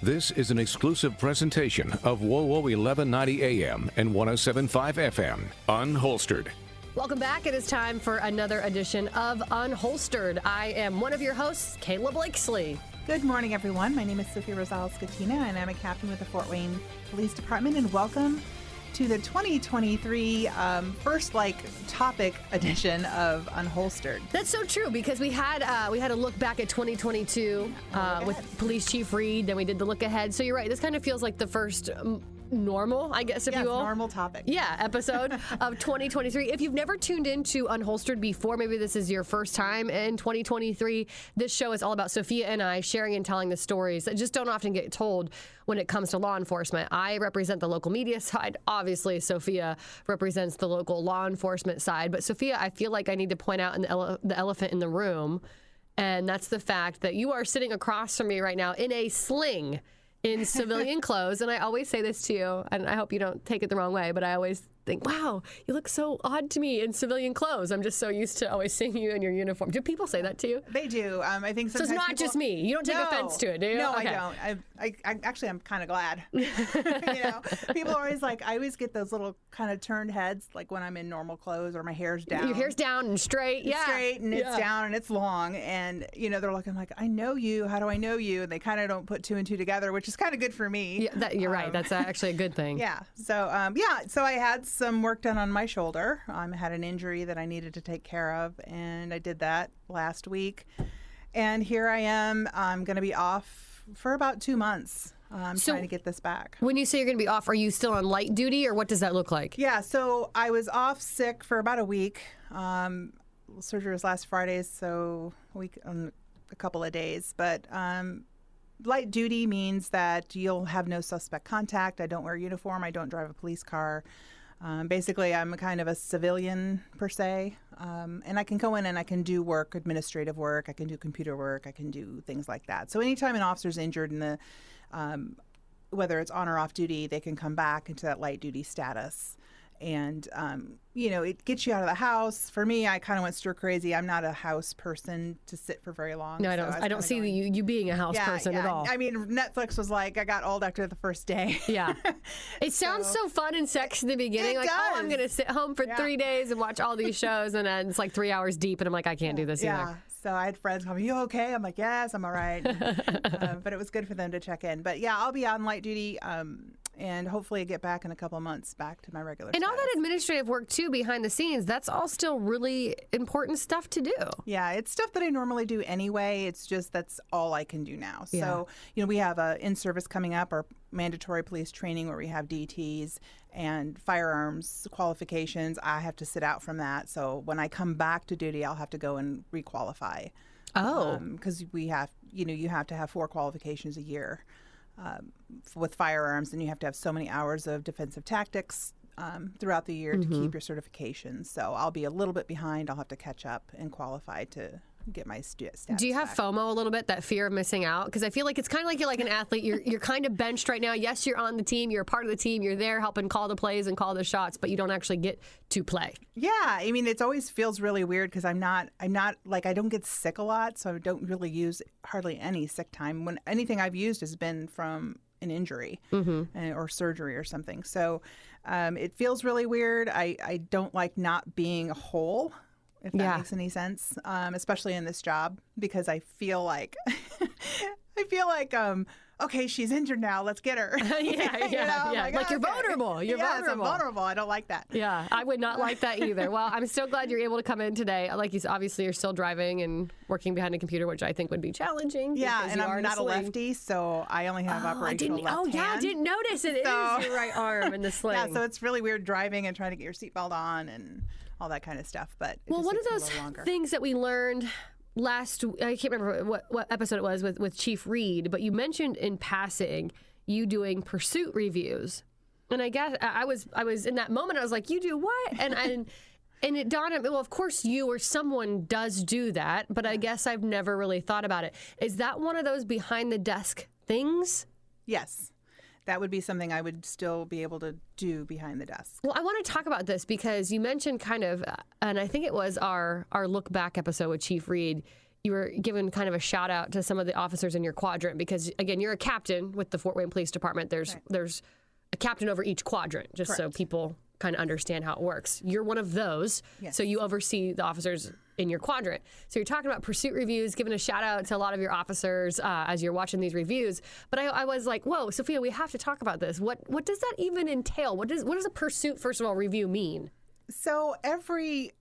This is an exclusive presentation of WOWO 1190 AM and 107.5 FM, Unholstered. Welcome back. It is time for another edition of Unholstered. I am one of your hosts, Kayla Blakesley. Good morning, everyone. My name is Sophia Rosales-Scatina, and I'm a captain with the Fort Wayne Police Department, and welcome to the 2023 first topic edition of Unholstered. That's so true, because we had a look back at 2022 with Police Chief Reed, then we did the look ahead. So you're right, this kind of feels like the first normal, I guess, if you will. Normal topic. Yeah, episode of 2023. If you've never tuned into Unholstered before, maybe this is your first time in 2023, this show is all about Sophia and I sharing and telling the stories that just don't often get told when it comes to law enforcement. I represent the local media side. Obviously, Sophia represents the local law enforcement side. But Sophia, I feel like I need to point out the elephant in the room, and that's the fact that you are sitting across from me right now in a sling, in civilian clothes. And I always say this to you, and I hope you don't take it the wrong way, but I always think, wow, you look so odd to me in civilian clothes. I'm just so used to always seeing you in your uniform. Do people say that to you? They do. I think sometimes so it's not just me. You don't take offense to it, do you? No, okay. I don't. Actually, I'm kind of glad. People are always like, I always get those little kind of turned heads, like when I'm in normal clothes or my hair's down. Your hair's down and straight. It's straight and it's down and it's long. And, they're looking like, I know you. How do I know you? And they kind of don't put two and two together, which is kind of good for me. Yeah, you're right. That's actually a good thing. Yeah. So, so I had some work done on my shoulder. I had an injury that I needed to take care of, and I did that last week. And here I am. I'm going to be off for about 2 months. I'm trying to get this back. When you say you're going to be off, are you still on light duty, or what does that look like? Yeah, so I was off sick for about a week. Surgery was last Friday, so a couple of days. But light duty means that you'll have no suspect contact. I don't wear a uniform. I don't drive a police car. Basically, I'm kind of a civilian per se, and I can go in and I can do work, administrative work. I can do computer work. I can do things like that. So anytime an officer's injured in the, whether it's on or off duty, they can come back into that light duty status. And, it gets you out of the house. For me, I kind of went stir crazy. I'm not a house person to sit for very long. No, I don't see you being a house person at all. I mean, Netflix was like, I got old after the first day. Yeah. It sounds so fun and sexy in the beginning. It does. I'm going to sit home for 3 days and watch all these shows. And then it's like 3 hours deep. And I'm like, I can't do this either. So I had friends call me, you okay? I'm like, yes, I'm all right. But it was good for them to check in. But yeah, I'll be on light duty. And hopefully I get back in a couple of months back to my regular status. And all that administrative work, too, behind the scenes, that's all still really important stuff to do. Yeah, it's stuff that I normally do anyway. It's just that's all I can do now. Yeah. So, we have a in-service coming up, our mandatory police training where we have DTs and firearms qualifications. I have to sit out from that. So when I come back to duty, I'll have to go and requalify. Oh. Because we have, you have to have 4 qualifications a year. With firearms, and you have to have so many hours of defensive tactics throughout the year to keep your certifications. So I'll be a little bit behind. I'll have to catch up and qualify to get my status. Do you have FOMO a little bit, that fear of missing out? Because I feel like it's kind of like you're like an athlete. You're kind of benched right now. Yes, you're on the team. You're a part of the team. You're there helping call the plays and call the shots, but you don't actually get to play. Yeah, I mean, it always feels really weird because I'm not like, I don't get sick a lot, so I don't really use hardly any sick time. When anything I've used has been from an injury or surgery or something. So it feels really weird. I don't like not being whole, if that makes any sense, especially in this job, because I feel like okay, she's injured now. Let's get her. Yeah. Like, you're vulnerable. You're vulnerable. I'm vulnerable. I don't like that. Yeah, I would not like that either. Well, I'm so glad you're able to come in today. Like, obviously you're still driving and working behind a computer, which I think would be challenging. Yeah, and I'm not a lefty, so I only have operational left hand. I didn't notice it. It is your right arm in the sling. Yeah, so it's really weird driving and trying to get your seatbelt on and all that kind of stuff. But one of those things that we learned I can't remember what episode it was with Chief Reed, but you mentioned in passing you doing pursuit reviews. And I guess I was in that moment, I was like, you do what? And it dawned on me, well, of course you or someone does do that, but I guess I've never really thought about it. Is that one of those behind the desk things? Yes. That would be something I would still be able to do behind the desk. Well, I want to talk about this because you mentioned kind of, and I think it was our look back episode with Chief Reed, you were given kind of a shout out to some of the officers in your quadrant because, again, you're a captain with the Fort Wayne Police Department. There's a captain over each quadrant, just so people kind of understand how it works. You're one of those, so you oversee the officers in your quadrant. So you're talking about pursuit reviews, giving a shout out to a lot of your officers as you're watching these reviews. But I was like, whoa, Sophia, we have to talk about this. What does that even entail? What does a pursuit, first of all, review mean? So every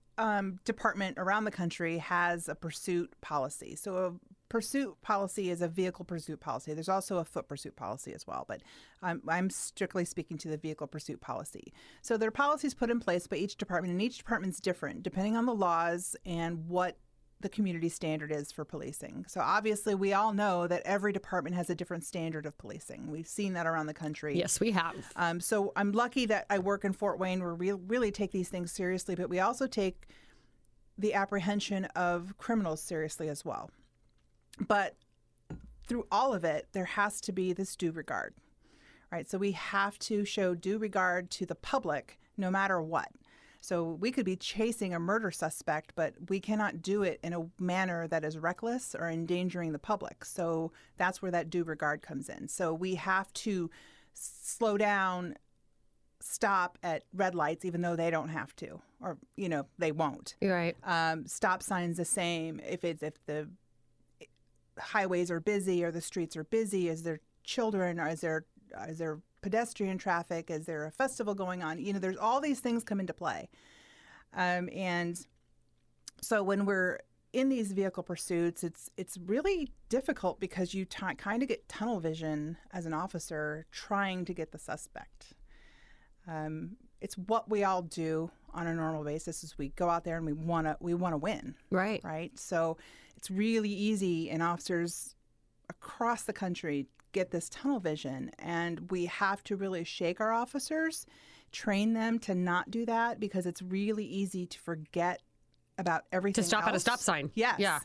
department around the country has a pursuit policy. So a pursuit policy is a vehicle pursuit policy. There's also a foot pursuit policy as well, but I'm strictly speaking to the vehicle pursuit policy. So there are policies put in place by each department, and each department's different depending on the laws and what the community standard is for policing. So obviously we all know that every department has a different standard of policing. We've seen that around the country. Yes, we have. So I'm lucky that I work in Fort Wayne where we really take these things seriously, but we also take the apprehension of criminals seriously as well. But through all of it, there has to be this due regard, right? So we have to show due regard to the public no matter what. So we could be chasing a murder suspect, but we cannot do it in a manner that is reckless or endangering the public. So that's where that due regard comes in. So we have to slow down, stop at red lights, even though they don't have to, or, they won't. You're right. Stop signs the same. If the highways are busy or the streets are busy, is there children, or is there pedestrian traffic, is there a festival going on? There's all these things come into play. And so when we're in these vehicle pursuits, it's really difficult because you kind of get tunnel vision as an officer trying to get the suspect. It's what we all do on a normal basis is we go out there and we want to win. Right. So it's really easy, and officers across the country get this tunnel vision, and we have to really shake our officers, train them to not do that, because it's really easy to forget about everything To stop else. at a stop sign. Yes. Yeah.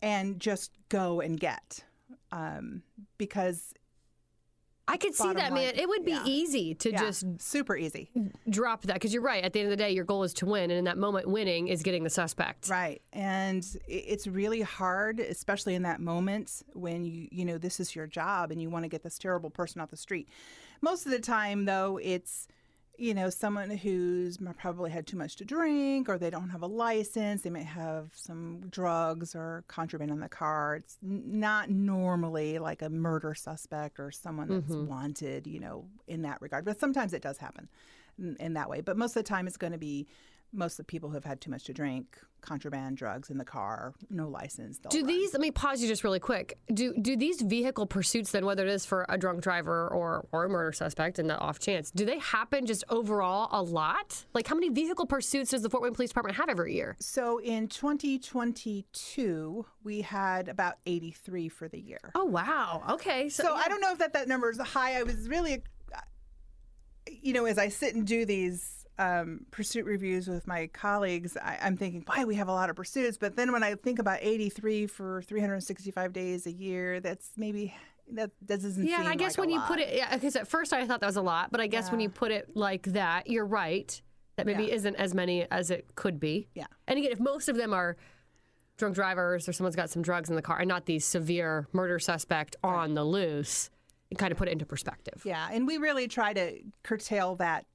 And just go and get. Because I could see that, man. It would be easy to just super easy. drop that, because you're right. At the end of the day, your goal is to win, and in that moment, winning is getting the suspect. Right. And it's really hard, especially in that moment when you this is your job and you want to get this terrible person off the street. Most of the time, though, it's someone who's probably had too much to drink, or they don't have a license. They may have some drugs or contraband in the car. It's not normally like a murder suspect or someone that's wanted, in that regard. But sometimes it does happen in that way. But most of the time it's going to be most of the people who have had too much to drink, contraband, drugs in the car, no license. Let me pause you just really quick. Do these vehicle pursuits then, whether it is for a drunk driver or a murder suspect in the off chance, do they happen just overall a lot? Like, how many vehicle pursuits does the Fort Wayne Police Department have every year? So in 2022, we had about 83 for the year. Oh, wow. Okay. So I don't know if that number is high. I was really, as I sit and do these pursuit reviews with my colleagues, I'm thinking, why we have a lot of pursuits. But then when I think about 83 for 365 days a year, that's maybe that doesn't seem I guess like when a you lot. put it, because at first I thought that was a lot, but I guess when you put it like that, you're right. That maybe isn't as many as it could be. Yeah. And again, if most of them are drunk drivers or someone's got some drugs in the car and not the severe murder suspect on the loose, and kind of put it into perspective. Yeah, and we really try to curtail that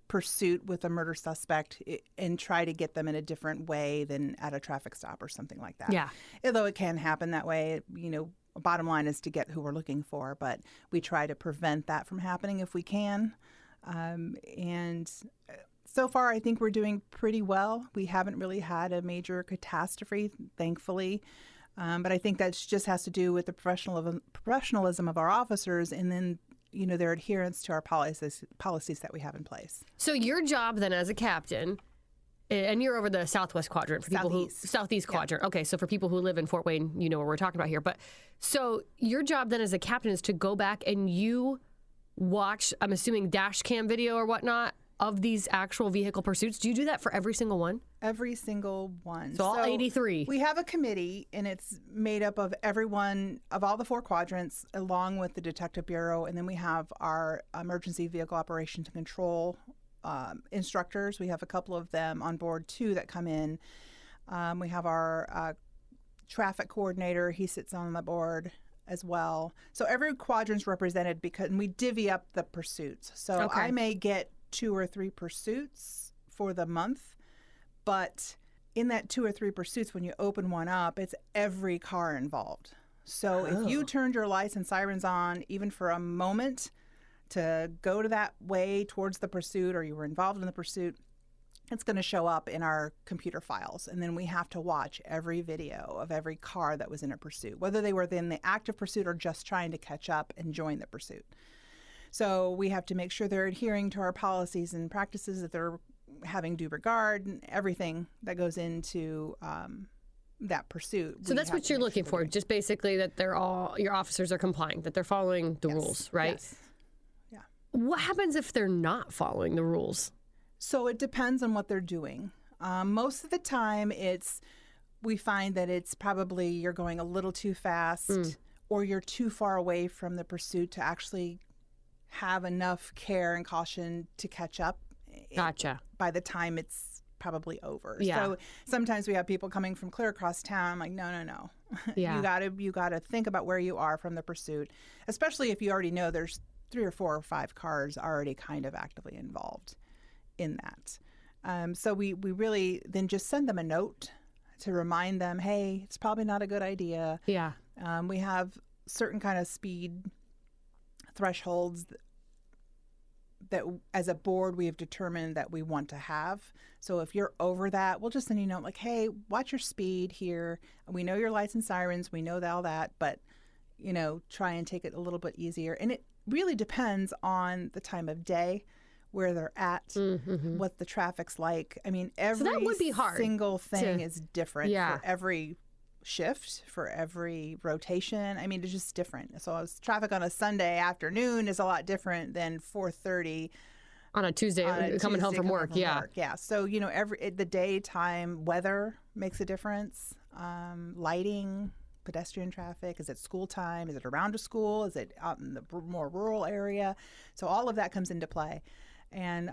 pursuit with a murder suspect and try to get them in a different way than at a traffic stop or something like that. Yeah. Although it can happen that way, bottom line is to get who we're looking for, but we try to prevent that from happening if we can. And so far, I think we're doing pretty well. We haven't really had a major catastrophe, thankfully. But I think that just has to do with the professionalism of our officers, and then their adherence to our policies that we have in place. So your job then as a captain, and you're over the Southwest Quadrant for people Southeast Quadrant. Okay, so for people who live in Fort Wayne, you know what we're talking about here. But so your job then as a captain is to go back and you watch, I'm assuming, dash cam video or whatnot of these actual vehicle pursuits. Do you do that for every single one? Every single one. So all 83. We have a committee, and it's made up of everyone of all the 4 quadrants, along with the Detective Bureau, and then we have our emergency vehicle operations and control instructors. We have a couple of them on board too that come in. We have our traffic coordinator, he sits on the board as well. So every quadrant's represented because and we divvy up the pursuits. So Okay. I may get 2 or 3 pursuits for the month, but in that 2 or 3 pursuits, when you open one up, it's every car involved. So if you turned your lights and sirens on even for a moment to go to that way towards the pursuit, or you were involved in the pursuit, it's going to show up in our computer files. And then we have to watch every video of every car that was in a pursuit, whether they were in the active pursuit or just trying to catch up and join the pursuit. So we have to make sure they're adhering to our policies and practices, that they're having due regard and everything that goes into that pursuit. So that's what you're looking for, just basically that your officers are complying, that they're following the rules, right? Yes. Yeah. What happens if they're not following the rules? So it depends on what they're doing. Most of the time, we find that it's probably you're going a little too fast or you're too far away from the pursuit to actually have enough care and caution to catch up. Gotcha. By the time it's probably over. Yeah. So sometimes we have people coming from clear across town. I'm like, no. Yeah. You gotta think about where you are from the pursuit, especially if you already know there's 3 or 4 or 5 cars already kind of actively involved in that. So we really then just send them a note to remind them, hey, it's probably not a good idea. Yeah. We have certain kind of speed thresholds that as a board we have determined that we want to have. So if you're over that, we'll just send you a note like, hey, watch your speed here. We know your lights and sirens. We know all that, but, try and take it a little bit easier. And it really depends on the time of day, where they're at, what the traffic's like. I mean, every that would be hard single thing is different Yeah. for every shift, for every rotation. I mean, it's just different. So traffic on a Sunday afternoon is a lot different than 4:30 On a Tuesday, coming home from work. Yeah. Yeah. So, the daytime weather makes a difference. Lighting, pedestrian traffic. Is it school time? Is it around a school? Is it out in the more rural area? So all of that comes into play. And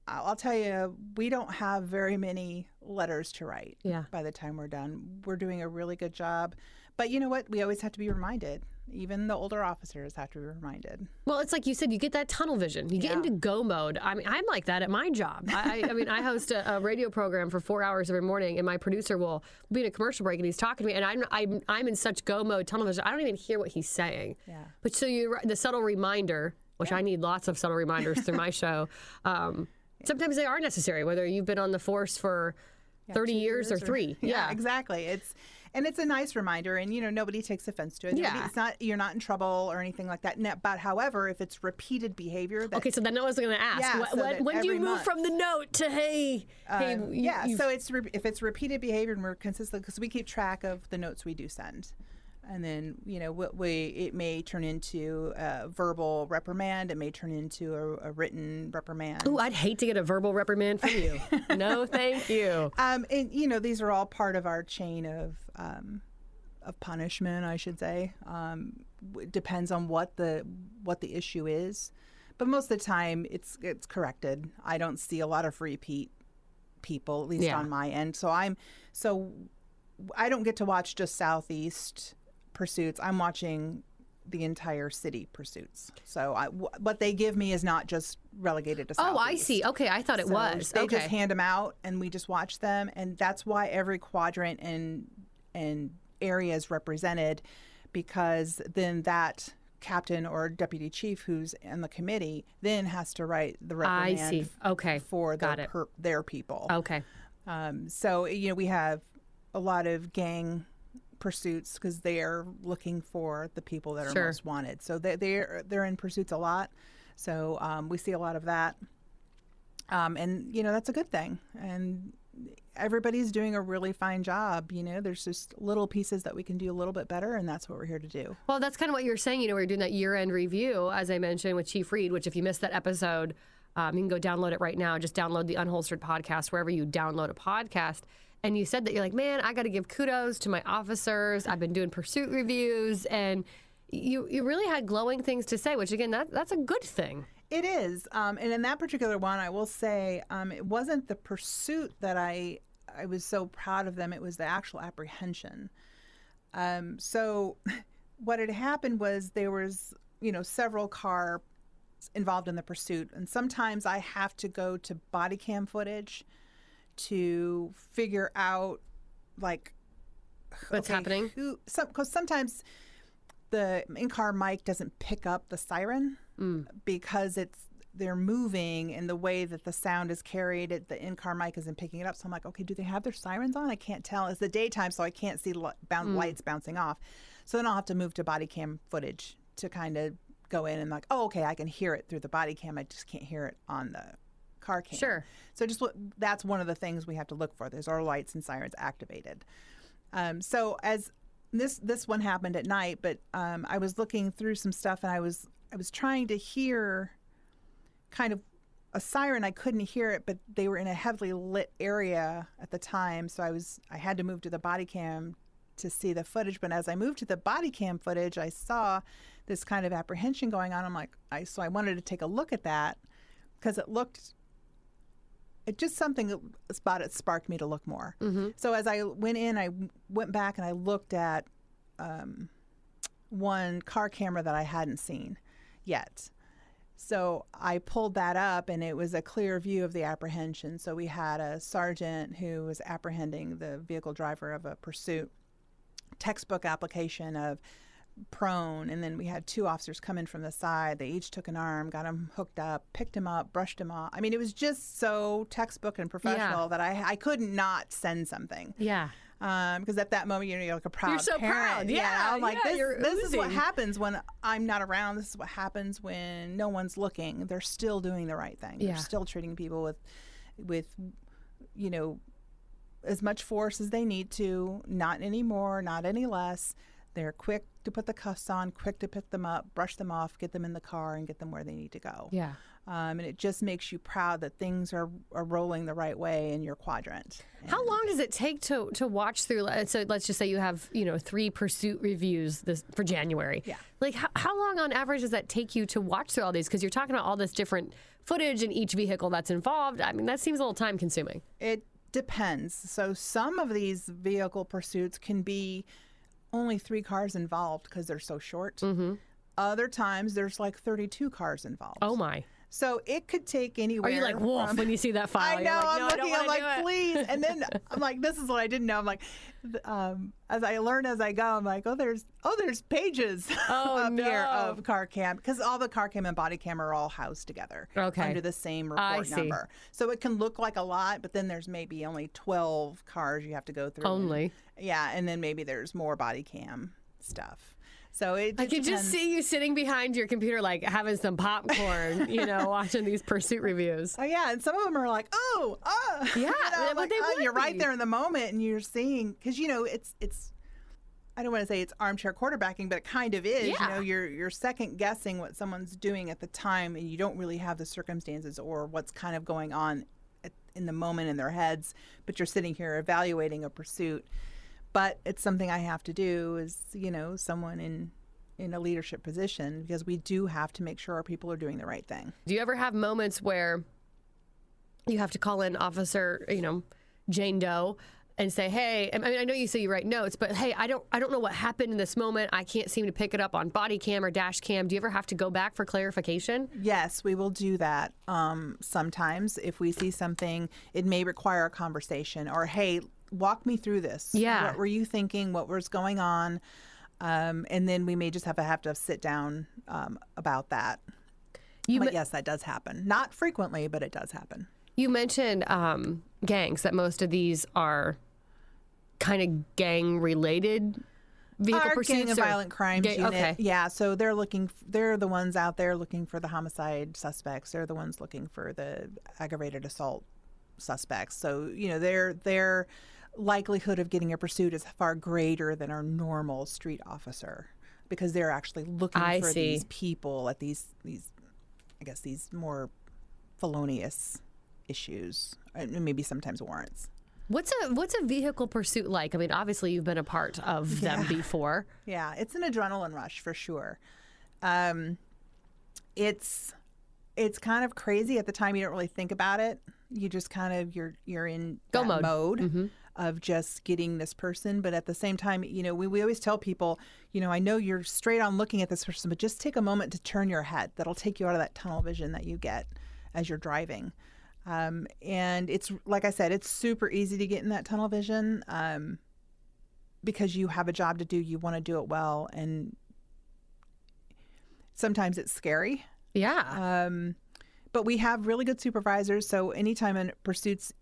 I'll tell you, we don't have very many letters to write by the time we're done. We're doing a really good job. But you know what? We always have to be reminded. Even the older officers have to be reminded. Well, it's like you said, you get that tunnel vision. You get into go mode. I mean, I'm like that at my job. I mean, I host a radio program for 4 hours every morning, and my producer will be in a commercial break, and he's talking to me, and I'm in such go mode, tunnel vision. I don't even hear what he's saying. Yeah. But so the subtle reminder, which I need lots of subtle reminders through my show. Sometimes they are necessary, whether you've been on the force for 30 years or 3. Yeah, exactly. It's a nice reminder, and nobody takes offense to it. Yeah. You're not in trouble or anything like that. But however, if it's repeated behavior, Okay, so then I was going to ask, when do you move from the note to So if it's repeated behavior and we're consistent, because we keep track of the notes we do send. And then, it may turn into a verbal reprimand. It may turn into a written reprimand. Ooh, I'd hate to get a verbal reprimand from you. No, thank you. And these are all part of our chain of punishment, I should say. It depends on what the issue is, but most of the time it's corrected. I don't see a lot of repeat people, at least on my end. So I don't get to watch just Southeast pursuits. I'm watching the entire city pursuits. So what they give me is not just relegated to Southeast. Oh, I see. Okay, I thought it was. They just hand them out, and we just watch them, and that's why every quadrant and area is represented, because then that captain or deputy chief who's in the committee then has to write the reprimand. I see. Okay, for their people. Okay. So we have a lot of gang pursuits because they are looking for the people that are most wanted. So they're in pursuits a lot. So we see a lot of that, and that's a good thing. And everybody's doing a really fine job. There's just little pieces that we can do a little bit better, and that's what we're here to do. Well, that's kind of what you're saying. We're doing that year-end review, as I mentioned, with Chief Reed, which if you missed that episode, you can go download it right now. Just download the Unholstered podcast wherever you download a podcast. And you said that you're like, man, I got to give kudos to my officers. I've been doing pursuit reviews, and you really had glowing things to say, which again, that's a good thing. It is. And in that particular one, I will say it wasn't the pursuit that I was so proud of them. It was the actual apprehension. So what had happened was there was, several cars involved in the pursuit. And sometimes I have to go to body cam footage to figure out, like, What's happening? Because sometimes the in-car mic doesn't pick up the siren because they're moving, and the way that the sound is carried, the in-car mic isn't picking it up. So I'm like, okay, do they have their sirens on? I can't tell. It's the daytime, so I can't see lights bouncing off. So then I'll have to move to body cam footage to kind of go in and like, oh, okay, I can hear it through the body cam. I just can't hear it on the car cam. Sure. So that's one of the things we have to look for. There's our lights and sirens activated. So as this one happened at night, but I was looking through some stuff, and I was trying to hear kind of a siren. I couldn't hear it, but they were in a heavily lit area at the time, so I had to move to the body cam to see the footage. But as I moved to the body cam footage, I saw this kind of apprehension going on. I'm like, so I wanted to take a look at that because it just something about it sparked me to look more. Mm-hmm. So as I went in, I went back and I looked at one car camera that I hadn't seen yet. So I pulled that up, and it was a clear view of the apprehension. So we had a sergeant who was apprehending the vehicle driver of a pursuit, textbook application of prone, and then we had two officers come in from the side. They each took an arm, got him hooked up, picked him up, brushed him off. I mean, it was just so textbook and professional that I couldn't not send something. Yeah. Because at that moment, you're like a proud parent. You're so proud. Yeah. I'm like, yeah, this is what happens when I'm not around. This is what happens when no one's looking. They're still doing the right thing. Yeah. They're still treating people with as much force as they need to, not any more, not any less. They're quick to put the cuffs on, quick to pick them up, brush them off, get them in the car, and get them where they need to go. Yeah. And it just makes you proud that things are rolling the right way in your quadrant. How long does it take to watch through? So let's just say you have 3 pursuit reviews for January. Yeah. Like how long on average does that take you to watch through all these? Because you're talking about all this different footage in each vehicle that's involved. I mean, that seems a little time consuming. It depends. So some of these vehicle pursuits can be only 3 cars involved because they're so short. Mm-hmm. Other times there's like 32 cars involved. Oh my. So it could take anywhere. Are you like wolf when you see that file? I know. You're like, no, I'm like, please. And then I'm like, this is what I didn't know. I'm like, as I learn as I go, I'm like, there's pages up here of car cam, because all the car cam and body cam are all housed together under the same report number. So it can look like a lot, but then there's maybe only 12 cars you have to go through. Only. And then maybe there's more body cam stuff. So it I could just see you sitting behind your computer, like having some popcorn, watching these pursuit reviews. Oh yeah, and some of them are like, yeah, like, you're right there in the moment, and you're seeing, because it's. I don't want to say it's armchair quarterbacking, but it kind of is. Yeah. You're second guessing what someone's doing at the time, and you don't really have the circumstances or what's kind of going on in the moment in their heads. But you're sitting here evaluating a pursuit. But it's something I have to do as, someone in a leadership position, because we do have to make sure our people are doing the right thing. Do you ever have moments where you have to call in Officer, Jane Doe and say, hey, I mean, I know you say you write notes, but hey, I don't know what happened in this moment. I can't seem to pick it up on body cam or dash cam. Do you ever have to go back for clarification? Yes, we will do that. Sometimes if we see something, it may require a conversation, or, hey, walk me through this. Yeah. What were you thinking? What was going on? And then we may just have to sit down about that. But yes, that does happen. Not frequently, but it does happen. You mentioned gangs, that most of these are kind of gang-related vehicle Our pursuits. Gang and Violent Crimes Unit. Okay. Yeah, so they're the ones out there looking for the homicide suspects. They're the ones looking for the aggravated assault suspects. So, their likelihood of getting a pursuit is far greater than our normal street officer, because they're actually looking for these people at these more felonious issues, and maybe sometimes warrants. What's a vehicle pursuit like? I mean, obviously you've been a part of them before. Yeah, it's an adrenaline rush for sure. It's kind of crazy at the time. You don't really think about it. You just kind of you're in Go that mode. Mm-hmm. of just getting this person. But at the same time, we always tell people, I know you're straight on looking at this person, but just take a moment to turn your head. That'll take you out of that tunnel vision that you get as you're driving. And it's, like I said, it's super easy to get in that tunnel vision because you have a job to do. You want to do it well. And sometimes it's scary. Yeah. But we have really good supervisors. So anytime a pursuit's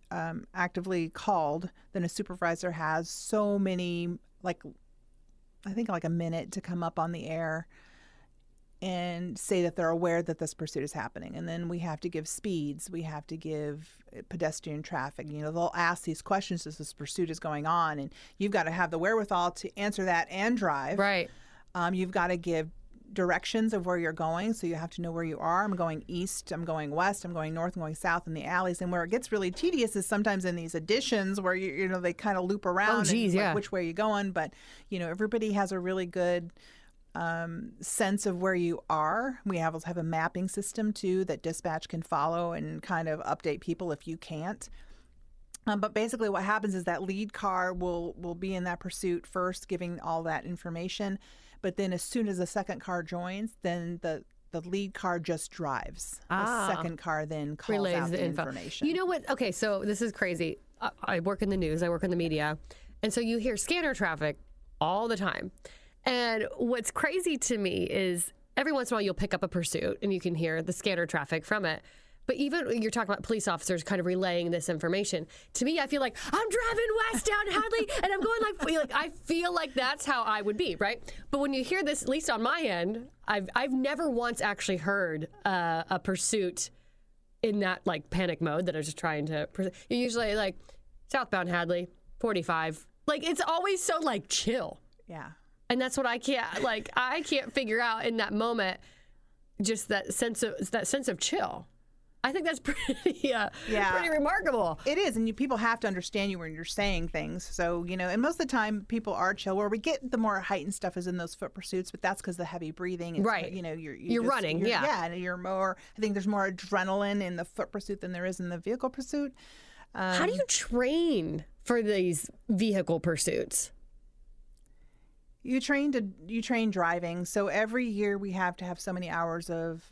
actively called, then a supervisor has so many, I think like a minute to come up on the air and say that they're aware that this pursuit is happening. And then we have to give speeds. We have to give pedestrian traffic. They'll ask these questions as this pursuit is going on. And you've got to have the wherewithal to answer that and drive. Right. You've got to give directions of where you're going, so you have to know where you are. I'm going east, I'm going west, I'm going north, I'm going south in the alleys. And where it gets really tedious is sometimes in these additions where they kind of loop around. Oh, geez, which way are you going? But everybody has a really good sense of where you are. We have a mapping system too that dispatch can follow and kind of update people if you can't. But basically what happens is that lead car will be in that pursuit first, giving all that information. But then as soon as the second car joins, then the lead car just drives. The second car then calls relays out the info. information. You know what? Okay, so this is crazy. I work in the news. I work in the media. And so you hear scanner traffic all the time. And what's crazy to me is every once in a while you'll pick up a pursuit and you can hear the scanner traffic from it. But even when you're talking about police officers kind of relaying this information, to me, I feel like I'm driving west down Hadley and I'm going like I feel like that's how I would be, right? But when you hear this, at least on my end, I've never once actually heard a pursuit in that panic mode that I was just trying to. You're usually southbound Hadley, 45. It's always so chill. Yeah. And that's what I can't figure out in that moment. Just that sense of chill. I think that's pretty remarkable. It is, and people have to understand you when you're saying things. So, and most of the time people are chill. Where we get the more heightened stuff is in those foot pursuits, but that's because the heavy breathing. It's, right. You're running, Yeah, and you're more, I think there's more adrenaline in the foot pursuit than there is in the vehicle pursuit. How do you train for these vehicle pursuits? You train driving. So every year we have to have so many hours of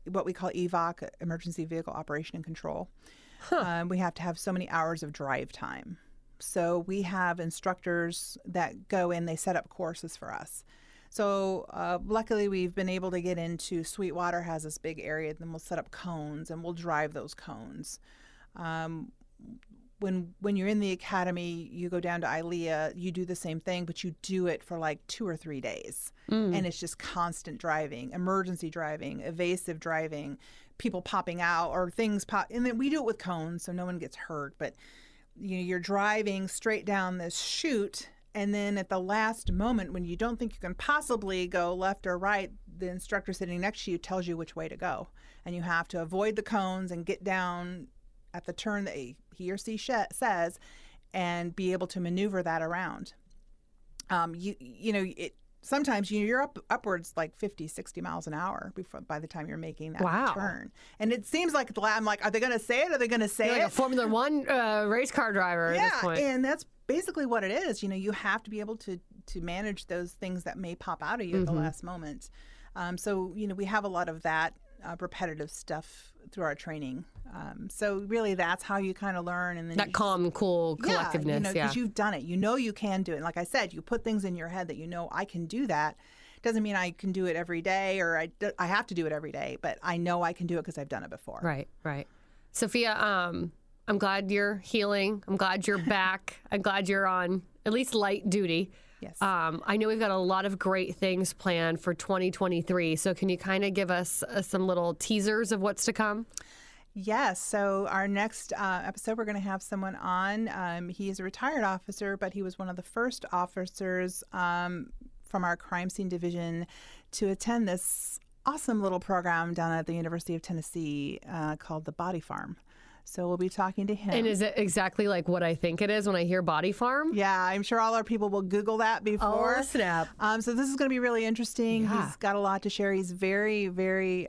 what we call EVOC, Emergency Vehicle Operation and Control. We have to have so many hours of drive time. So we have instructors that go in, they set up courses for us. So luckily we've been able to get into Sweetwater has this big area, then we'll set up cones and we'll drive those cones. When you're in the academy, you go down to ILEA, you do the same thing, but you do it for 2 or 3 days. And it's just constant driving, emergency driving, evasive driving, people popping out or things pop. And then we do it with cones so no one gets hurt. But you're driving straight down this chute. And then at the last moment, when you don't think you can possibly go left or right, the instructor sitting next to you tells you which way to go. And you have to avoid the cones and get down at the turn that he or she says, and be able to maneuver that around. Sometimes you're upwards 50, 60 miles an hour by the time you're making that turn. And it seems like I'm like, are they going to say it? Are they going to say it? Like a Formula One race car driver at this point. And that's basically what it is. You have to be able to manage those things that may pop out of you at the last moment. So we have a lot of that repetitive stuff through our training. So really that's how you kind of learn. And then that calm, cool collectiveness. Because you've done it. You can do it. And like I said, you put things in your head that I can do that. Doesn't mean I can do it every day or I have to do it every day, but I know I can do it because I've done it before. Right. Sophia, I'm glad you're healing. I'm glad you're back. I'm glad you're on at least light duty. Yes. I know we've got a lot of great things planned for 2023. So can you kind of give us some little teasers of what's to come? Yes. So our next episode, we're going to have someone on. He is a retired officer, but he was one of the first officers from our crime scene division to attend this awesome little program down at the University of Tennessee called the Body Farm. So we'll be talking to him. And is it exactly like what I think it is when I hear Body Farm? Yeah, I'm sure all our people will Google that before. Oh, snap. So this is going to be really interesting. Yeah. He's got a lot to share. He's very, very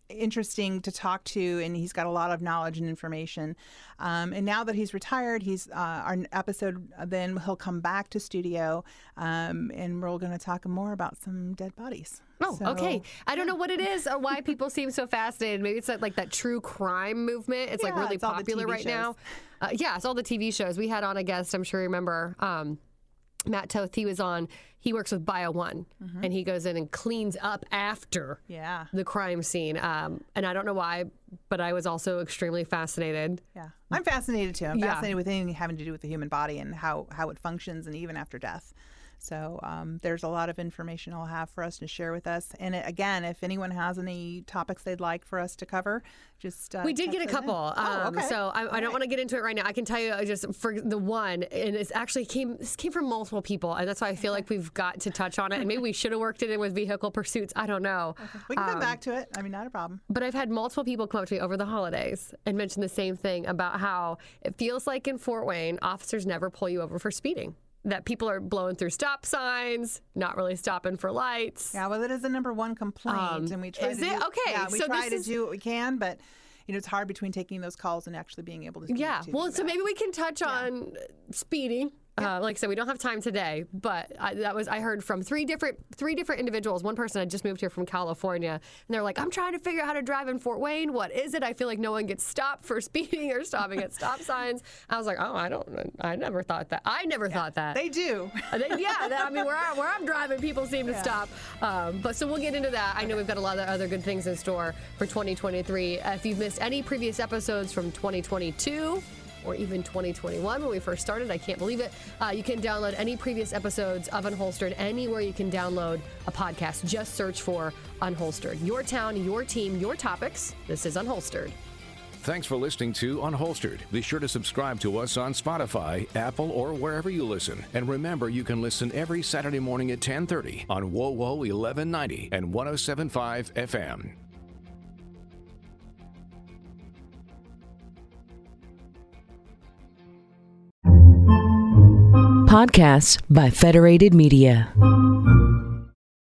interesting to talk to, and he's got a lot of knowledge and information. And now that he's retired, he's our episode. Then he'll come back to studio, and we're going to talk more about some dead bodies. Oh, okay. I don't know what it is or why people seem so fascinated. Maybe it's like that true crime movement. It's like really it's all the popular TV right shows. now. It's all the TV shows. We had on a guest, I'm sure you remember, Matt Toth. He works with Bio One, and he goes in and cleans up after the crime scene. And I don't know why, but I was also extremely fascinated. Yeah, I'm fascinated too. I'm fascinated with anything having to do with the human body and how it functions, and even after death. So there's a lot of information he'll have for us to share with us. And again, if anyone has any topics they'd like for us to cover, just we did get a couple. Okay. So I don't want to get into it right now. I can tell you just for the one, and it's actually came from multiple people, and that's why I feel like we've got to touch on it. And maybe we should have worked it in with vehicle pursuits. I don't know. Okay. We can come back to it. I mean, not a problem. But I've had multiple people come up to me over the holidays and mention the same thing about how it feels like in Fort Wayne, officers never pull you over for speeding. That people are blowing through stop signs, not really stopping for lights. Yeah, well, it is the number one complaint, and we try is to it? do, Okay, yeah, we so try this to do what we can, but it's hard between taking those calls and actually being able to. Well, so maybe we can touch on speeding. Like I said, we don't have time today, but I heard from three different individuals. One person had just moved here from California, and they're like, "I'm trying to figure out how to drive in Fort Wayne. What is it? I feel like no one gets stopped for speeding or stopping at stop signs." I was like, "Oh, I never thought that. I never thought that." They do. I mean, where I'm driving, people seem to stop. But so we'll get into that. I know we've got a lot of other good things in store for 2023. If you've missed any previous episodes from 2022. Or even 2021 when we first started. I can't believe it. You can download any previous episodes of Unholstered anywhere you can download a podcast. Just search for Unholstered. Your town, your team, your topics. This is Unholstered. Thanks for listening to Unholstered. Be sure to subscribe to us on Spotify, Apple, or wherever you listen. And remember, you can listen every Saturday morning at 10:30 on WOWO 1190 and 107.5 FM. Podcasts by Federated Media.